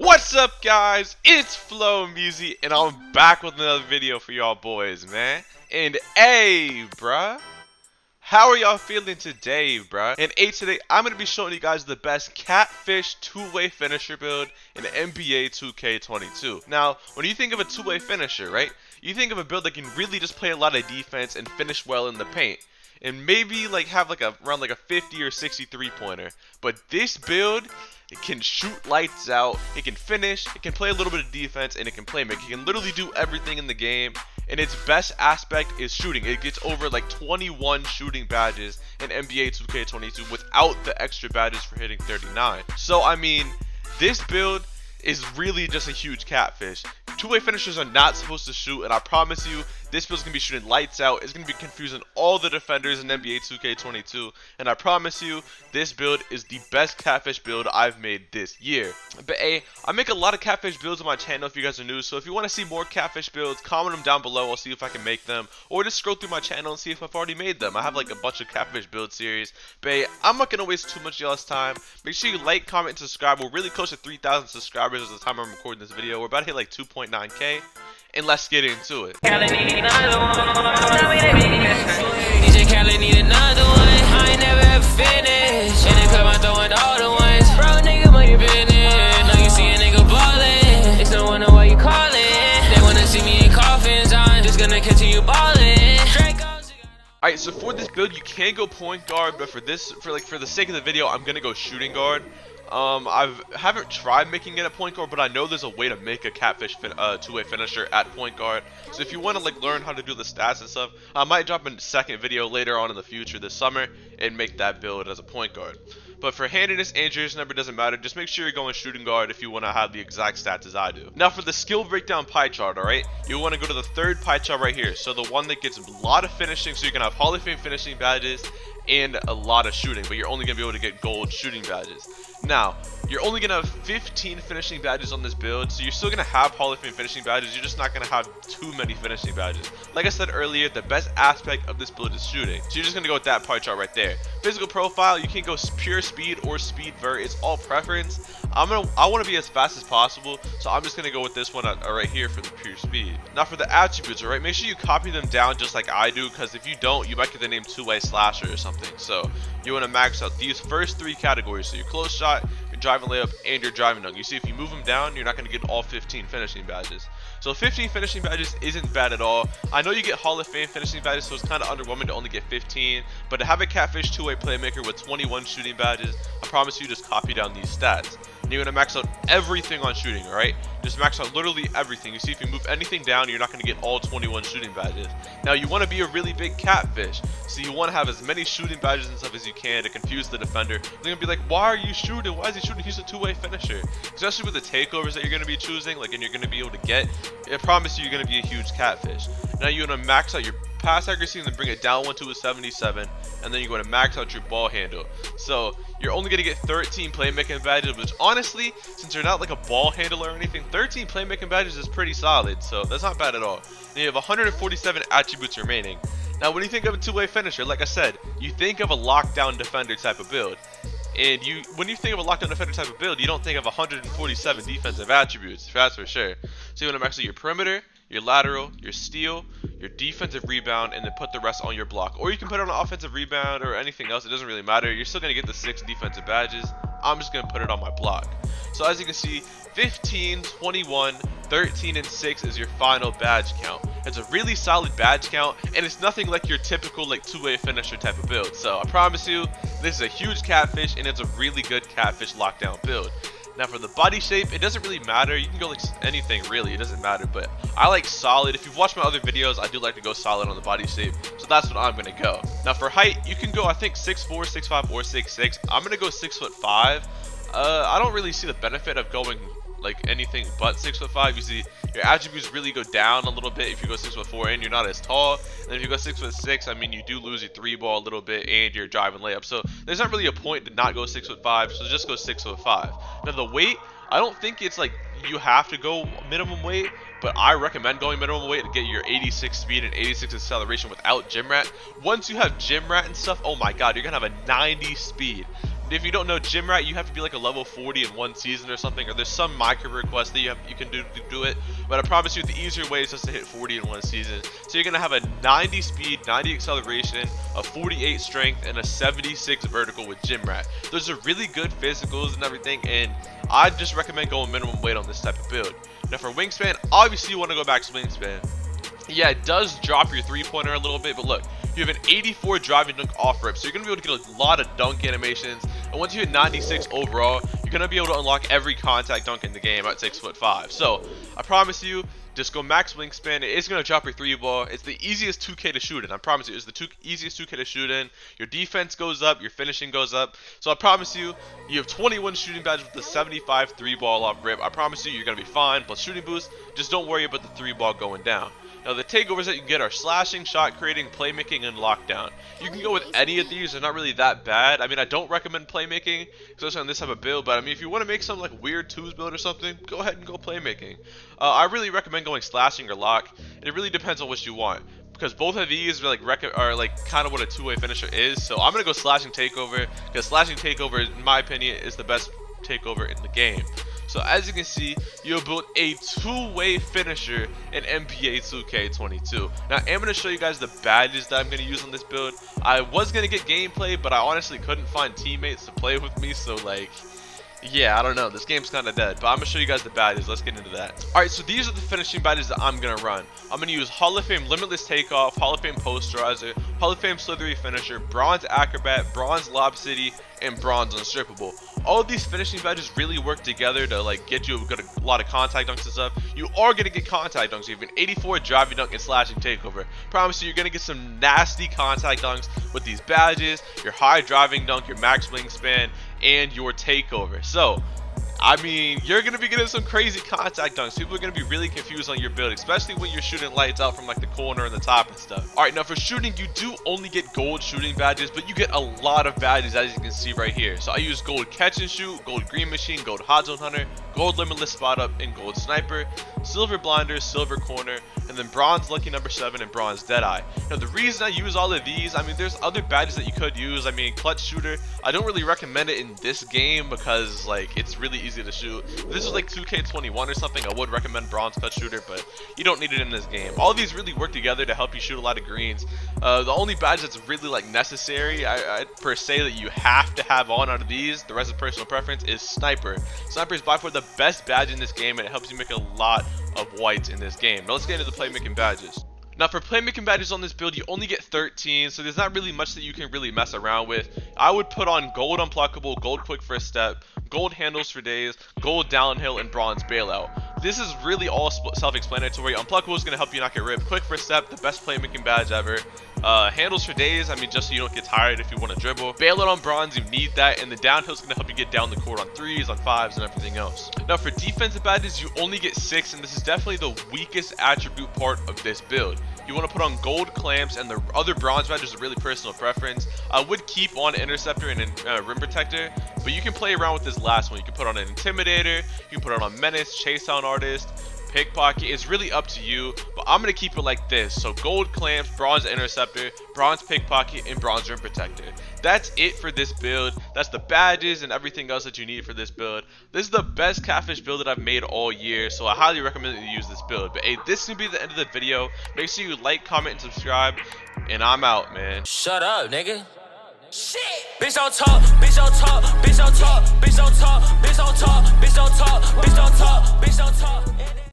What's up, guys? It's Flo Musi, and I'm back with another video for y'all boys, man. And hey, bruh, how are y'all feeling today, bruh? And today I'm gonna be showing you guys the best Catfish two-way finisher build in NBA 2K22. Now, when you think of a two-way finisher, right? You think of a build that can really just play a lot of defense and finish well in the paint. And maybe like have like around a 50 or 60 3-pointer. But this build, it can shoot lights out, it can finish, it can play a little bit of defense, and it can play make. It can literally do everything in the game. And its best aspect is shooting. It gets over like 21 shooting badges in NBA 2K22 without the extra badges for hitting 39. So I mean, this build is really just a huge catfish. Two-way finishers are not supposed to shoot, and I promise you, this build's gonna be shooting lights out. It's gonna be confusing all the defenders in NBA 2K22, and I promise you, this build is the best catfish build I've made this year. But hey, I make a lot of catfish builds on my channel if you guys are new, so if you want to see more catfish builds, comment them down below. I'll see if I can make them, or just scroll through my channel and see if I've already made them. I have like a bunch of catfish build series. But hey, I'm not gonna waste too much of y'all's time. Make sure you like, comment, and subscribe. We're really close to 3,000 subscribers at the time I'm recording this video. We're about to hit like 2.9K, and let's get into it. DJ Khaled need another one. I ain't never ever finished. And they come out throwing all the ones. Bro, nigga, what you been in? Now you see a nigga ballin'. It's no wonder why you callin'. They wanna see me in coffins. I'm just gonna continue ballin'. Alright, so for this build, you can go point guard, but for the sake of the video, I'm gonna go shooting guard. I haven't tried making it a point guard, but I know there's a way to make a catfish two-way finisher at point guard. So if you want to like learn how to do the stats and stuff, I might drop a second video later on in the future this summer and make that build as a point guard. But for handiness and jersey number, doesn't matter. Just make sure you're going shooting guard if you want to have the exact stats as I do. Now for the skill breakdown pie chart, alright, you want to go to the third pie chart right here. So the one that gets a lot of finishing, so you can have Hall of Fame finishing badges and a lot of shooting, but you're only going to be able to get gold shooting badges. Now, you're only going to have 15 finishing badges on this build, so you're still going to have Hall of Fame finishing badges, you're just not going to have too many finishing badges. Like I said earlier, the best aspect of this build is shooting, so you're just going to go with that pie chart right there. Physical profile, you can go pure speed or speed vert, it's all preference. I want to be as fast as possible, so I'm just going to go with this one right here for the pure speed. Now for the attributes, alright, make sure you copy them down just like I do, because if you don't, you might get the name two-way slasher or something. So you want to max out these first three categories, so your close shot, your driving layup, and your driving dunk. You see, if you move them down, you're not going to get all 15 finishing badges. So 15 finishing badges isn't bad at all. I know you get Hall of Fame finishing badges, so it's kind of underwhelming to only get 15, but to have a catfish two-way playmaker with 21 shooting badges, I promise you just copy down these stats. And you're going to max out everything on shooting, alright? Just max out literally everything. You see, if you move anything down, you're not going to get all 21 shooting badges. Now, you want to be a really big catfish, so you want to have as many shooting badges and stuff as you can to confuse the defender. They're going to be like, why are you shooting? Why is he shooting? He's a two-way finisher. Especially with the takeovers that you're going to be choosing, like, and you're going to be able to get, I promise you, you're going to be a huge catfish. Now, you're going to max out your pass accuracy and then bring it down one to a 77, and then you're going to max out your ball handle. So you're only going to get 13 playmaking badges, which honestly, since you're not like a ball handler or anything, 13 playmaking badges is pretty solid, so that's not bad at all. And you have 147 attributes remaining. Now when you think of a two-way finisher, like I said, you think of a lockdown defender type of build. And when you think of a lockdown defender type of build, you don't think of 147 defensive attributes, that's for sure. So you want to max out your perimeter, your lateral, your steal, your defensive rebound, and then put the rest on your block. Or you can put it on an offensive rebound or anything else, it doesn't really matter. You're still going to get the 6 defensive badges. I'm just going to put it on my block. So as you can see, 15, 21, 13, and 6 is your final badge count. It's a really solid badge count, and it's nothing like your typical like two-way finisher type of build. So I promise you, this is a huge catfish, and it's a really good catfish lockdown build. Now for the body shape, it doesn't really matter. You can go like anything really, it doesn't matter, but I like solid. If you've watched my other videos, I do like to go solid on the body shape, so that's what I'm gonna go. Now for height, you can go I think 6'4", 6'5", or 6'6". I'm gonna go 6'5". I don't really see the benefit of going like anything but 6'5". You see, your attributes really go down a little bit if you go 6'4" and you're not as tall. And then if you go 6'6", I mean, you do lose your 3-ball a little bit and your driving layup. So there's not really a point to not go 6'5", so just go 6'5". Now the weight, I don't think it's like you have to go minimum weight, but I recommend going minimum weight to get your 86 speed and 86 acceleration without gym rat. Once you have gym rat and stuff, oh my god, you're gonna have a 90 speed. if you don't know Gym Rat, you have to be like a level 40 in 1 season or something, or there's some micro request that you can do to do it. But I promise you, the easier way is just to hit 40 in 1 season. So you're gonna have a 90 speed, 90 acceleration, a 48 strength, and a 76 vertical with Gym Rat. Those are really good physicals and everything, and I just recommend going minimum weight on this type of build. Now for wingspan, obviously you want to go max wingspan. Yeah, it does drop your 3-pointer a little bit, but look, you have an 84 driving dunk off rip, so you're going to be able to get a lot of dunk animations, and once you hit 96 overall, you're going to be able to unlock every contact dunk in the game at 6'5". So, I promise you, just go max wingspan. It is going to drop your 3-ball. It's the easiest 2K to shoot in. I promise you, it's the easiest 2K to shoot in. Your defense goes up, your finishing goes up. So I promise you, you have 21 shooting badges with the 75 3-ball off rip. I promise you, you're going to be fine. Plus shooting boost, just don't worry about the 3-ball going down. Now the takeovers that you can get are slashing, shot creating, playmaking, and lockdown. You can go with any of these. They're not really that bad. I mean, I don't recommend playmaking, especially on this type of build, but I mean, if you want to make some like weird twos build or something, go ahead and go playmaking. I really recommend going slashing or lock. It really depends on what you want, because both of these are like kind of what a two-way finisher is. So I'm gonna go slashing takeover, because slashing takeover, in my opinion, is the best takeover in the game. So as you can see, you have built a two-way finisher in NBA2K22. Now I'm going to show you guys the badges that I'm going to use on this build. I was going to get gameplay, but I honestly couldn't find teammates to play with me, so like, yeah, I don't know, this game's kind of dead, but I'm going to show you guys the badges. Let's get into that. Alright, so these are the finishing badges that I'm going to run. I'm going to use Hall of Fame Limitless Takeoff, Hall of Fame Posterizer, Hall of Fame Slithery Finisher, Bronze Acrobat, Bronze Lob City, and Bronze Unstrippable. All of these finishing badges really work together to like get you a lot of contact dunks and stuff. You are going to get contact dunks. You have an 84 driving dunk and slashing takeover. Promise you, you're going to get some nasty contact dunks with these badges, your high driving dunk, your max wingspan, and your takeover. So I mean, you're going to be getting some crazy contact dunks. People are going to be really confused on your build, especially when you're shooting lights out from like the corner and the top and stuff. Alright, now for shooting, you do only get gold shooting badges, but you get a lot of badges, as you can see right here. So I use gold catch and shoot, gold green machine, gold hot zone hunter, gold limitless spot up, and gold sniper, silver blinder, silver corner, and then bronze lucky number 7 and bronze deadeye. Now the reason I use all of these, I mean, there's other badges that you could use. I mean, clutch shooter, I don't really recommend it in this game because like it's really easy to shoot. If this was like 2K21 or something, I would recommend bronze clutch shooter, but you don't need it in this game. All of these really work together to help you shoot a lot of greens. The only badge that's really like necessary, I per se, that you have to have on out of these, the rest is personal preference, is sniper. Sniper is by far the best badge in this game, and it helps you make a lot of whites in this game. Now let's get into the playmaking badges. Now for playmaking badges on this build, you only get 13, so there's not really much that you can really mess around with. I would put on gold unpluckable, gold quick first step, gold handles for days, gold downhill, and bronze bailout. This is really all self-explanatory. Unpluckable is going to help you not get ripped. Quick first step, the best playmaking badge ever. Handles for days, I mean, just so you don't get tired if you want to dribble. Bailout on bronze, you need that, and the downhill is going to help you get down the court on 3s, on 5s, and everything else. Now for defensive badges, you only get 6, and this is definitely the weakest attribute part of this build. You want to put on gold clamps, and the other bronze badges are really personal preference. I would keep on interceptor and rim protector, but you can play around with this last one. You can put on an intimidator, you can put it on menace, chase down artist, pickpocket. It's really up to you, but I'm gonna keep it like this. So gold clamps, bronze interceptor, bronze pickpocket, and bronze rim protector. That's it for this build. That's the badges and everything else that you need for this build. This is the best Catfish build that I've made all year, so I highly recommend that you use this build. But hey, this is gonna be the end of the video. Make sure you like, comment, and subscribe, and I'm out, man. Shut up, nigga. Shit. Bitch don't talk, bitch don't talk, bitch don't talk, bitch don't talk, bitch don't talk, bitch don't talk, bitch don't talk.